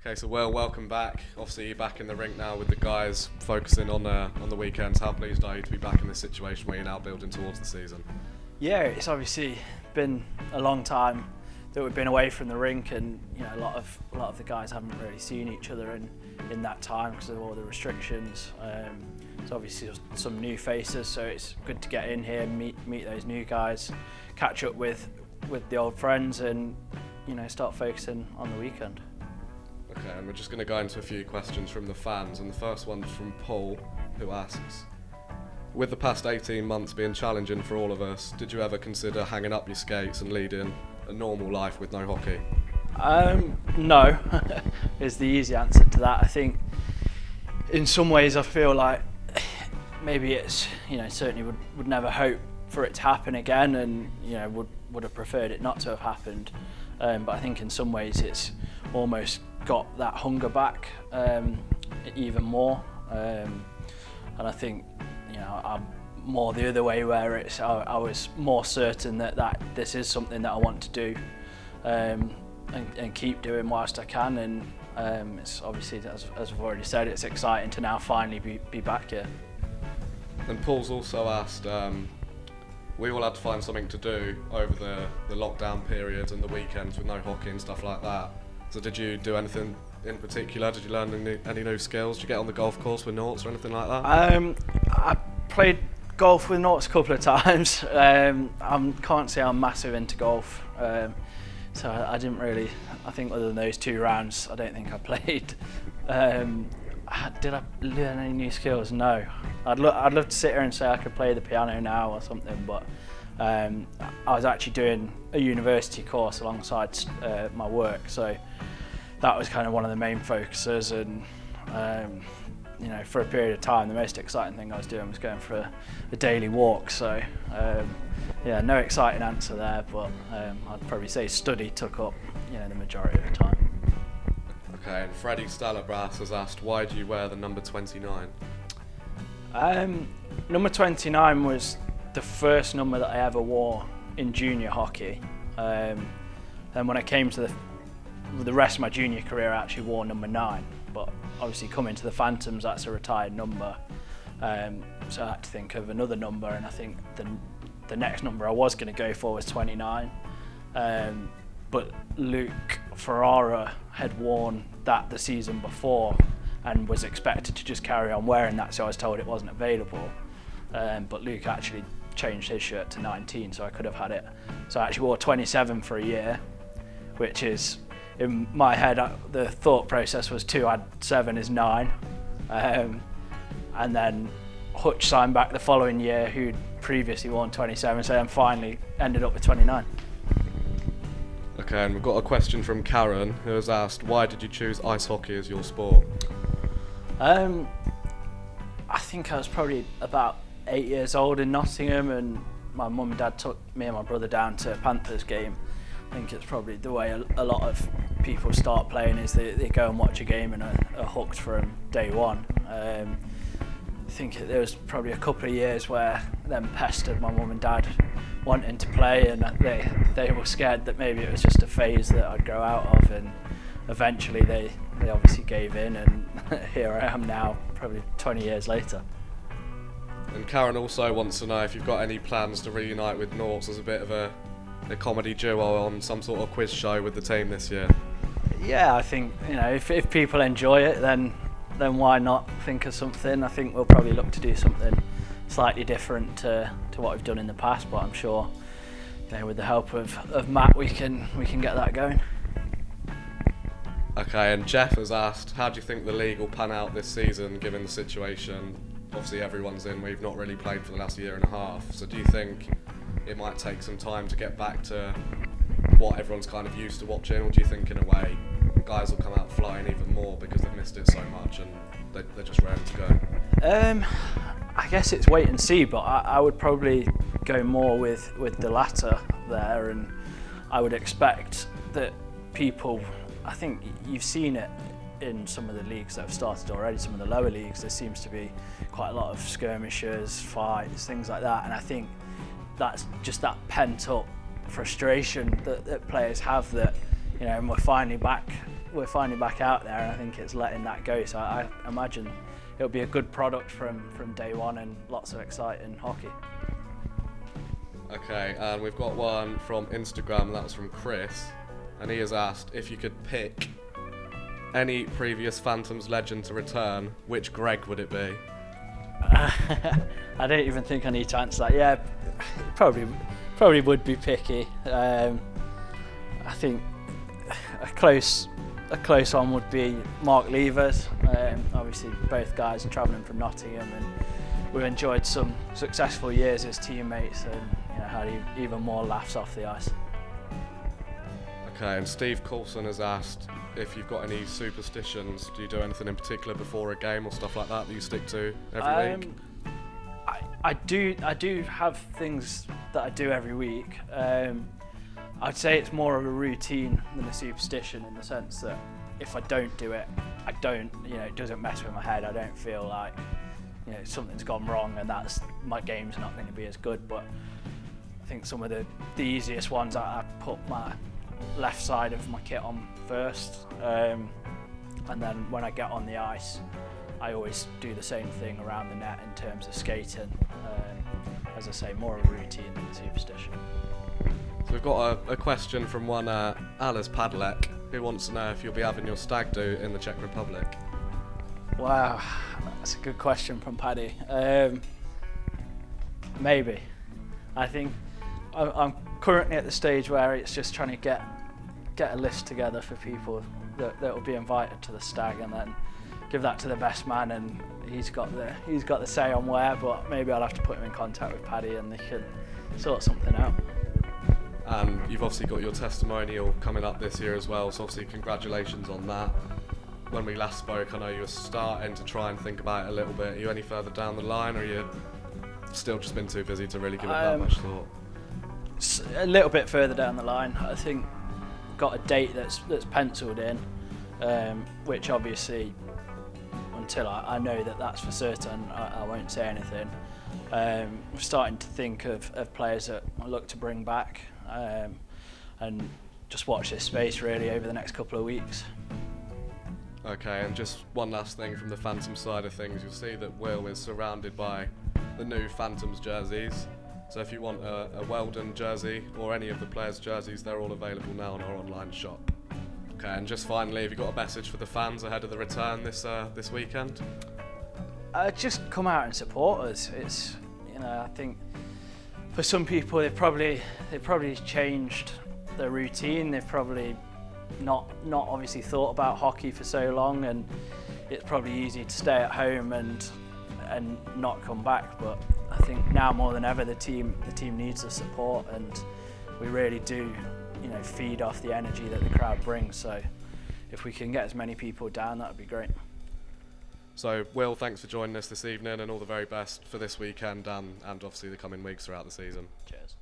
Okay, so welcome back. Obviously, you're back in the rink now with the guys, focusing on the weekends. How pleased are you to be back in this situation where you're now building towards the season? Yeah, it's obviously been a long time that we've been away from the rink, and a lot of the guys haven't really seen each other in that time because of all the restrictions. So obviously some new faces, so it's good to get in here, meet those new guys, catch up with the old friends, and start focusing on the weekend. Okay, and we're just going to go into a few questions from the fans, and the first one's from Paul, who asks, with the past 18 months being challenging for all of us, did you ever consider hanging up your skates and leading a normal life with no hockey? No, is the easy answer to that. I think in some ways I feel like maybe it's, certainly would never hope for it to happen again, and would have preferred it not to have happened. But I think in some ways it's almost got that hunger back even more, and I think I'm more the other way, where it's I was more certain that this is something that I want to do and keep doing whilst I can, and it's obviously, as I've already said, it's exciting to now finally be back here. And Paul's also asked, we all had to find something to do over the lockdown period and the weekends with no hockey and stuff like that. So did you do anything in particular? Did you learn any new skills? Did you get on the golf course with Noughts or anything like that? I played golf with Noughts a couple of times. I can't say I'm massive into golf, so I didn't really. I think other than those 2 rounds, I don't think I played. Did I learn any new skills? No. I'd love to sit here and say I could play the piano now or something, but I was actually doing a university course alongside my work, so that was kind of one of the main focuses. And for a period of time, the most exciting thing I was doing was going for a daily walk. So no exciting answer there, but I'd probably say study took up the majority of the time. Okay, and Freddie Stalabras has asked, why do you wear the number 29? Number 29 was the first number that I ever wore in junior hockey. And when I came to the rest of my junior career, I actually wore number 9. But obviously coming to the Phantoms, that's a retired number. So I had to think of another number, and I think the next number I was going to go for was 29. But Luke Ferrara had worn that the season before and was expected to just carry on wearing that, so I was told it wasn't available. But Luke actually changed his shirt to 19, so I could have had it. So I actually wore 27 for a year, which is, in my head, the thought process was 2 add 7 is 9. And then Hutch signed back the following year, who'd previously worn 27, so then finally ended up with 29. Okay, and we've got a question from Karen, who has asked, why did you choose ice hockey as your sport? I think I was probably about 8 years old in Nottingham, and my mum and dad took me and my brother down to a Panthers game. I think it's probably the way a lot of people start playing, is they go and watch a game and are hooked from day one. I think there was probably a couple of years where them pestered my mum and dad wanting to play, and they were scared that maybe it was just a phase that I'd grow out of, and eventually they obviously gave in, and here I am now, probably 20 years later. And Karen also wants to know if you've got any plans to reunite with Noughts as a bit of a comedy duo on some sort of quiz show with the team this year. Yeah, I think if people enjoy it, then why not think of something. I think we'll probably look to do something slightly different to what we've done in the past, but I'm sure with the help of Matt we can get that going. Okay, and Jeff has asked, how do you think the league will pan out this season given the situation? Obviously everyone's in, we've not really played for the last year and a half, so do you think it might take some time to get back to what everyone's kind of used to watching, or do you think in a way guys will come out flying even more because they've missed it so much and they're just ready to go? I guess it's wait and see, but I would probably go more with the latter there, and I would expect that people, I think you've seen it in some of the leagues that have started already, some of the lower leagues, there seems to be quite a lot of skirmishes, fights, things like that, and I think that's just that pent up frustration that players have, that and we're finally back we're finally back out there, and I think it's letting that go. So I imagine it'll be a good product from day one and lots of exciting hockey. Okay, and we've got one from Instagram, that was from Chris, and he has asked if you could pick any previous Phantoms legend to return, which Greg would it be? I don't even think I need to answer that. Yeah, probably would be Picky. I think a close one would be Mark Levers. Obviously, both guys are travelling from Nottingham, and we've enjoyed some successful years as teammates, and had even more laughs off the ice. Okay, and Steve Coulson has asked if you've got any superstitions. Do you do anything in particular before a game or stuff like that you stick to every week? I do have things that I do every week. I'd say it's more of a routine than a superstition, in the sense that if I don't do it, it doesn't mess with my head. I don't feel like something's gone wrong and that's my game's not going to be as good. But I think some of the easiest ones, I put my left side of my kit on first, and then when I get on the ice, I always do the same thing around the net in terms of skating. As I say, more of a routine than a superstition. So we've got a question from one Alice Padlek, who wants to know if you'll be having your stag do in the Czech Republic. Wow, that's a good question from Paddy. Maybe. I think I'm currently at the stage where it's just trying to get a list together for people that will be invited to the stag, and then give that to the best man, and he's got the say on where. But maybe I'll have to put him in contact with Paddy and they can sort something out. And you've obviously got your testimonial coming up this year as well, so obviously congratulations on that. When we last spoke, I know you were starting to try and think about it a little bit. Are you any further down the line, or are you still just been too busy to really give it that much thought? A little bit further down the line. I think got a date that's penciled in, which obviously, until I know that that's for certain, I won't say anything. We're starting to think of players that I look to bring back, and just watch this space really over the next couple of weeks. Okay, and just one last thing from the Phantom side of things, you'll see that Will is surrounded by the new Phantoms jerseys. So if you want a Weldon jersey or any of the players' jerseys, they're all available now on our online shop. Okay, and just finally, have you got a message for the fans ahead of the return this weekend? Just come out and support us. It's I think for some people they've probably changed their routine. They've probably not obviously thought about hockey for so long, and it's probably easy to stay at home and not come back. But I think now more than ever the team needs the support, and we really do feed off the energy that the crowd brings. So if we can get as many people down, that would be great. So Will, thanks for joining us this evening, and all the very best for this weekend and obviously the coming weeks throughout the season. Cheers.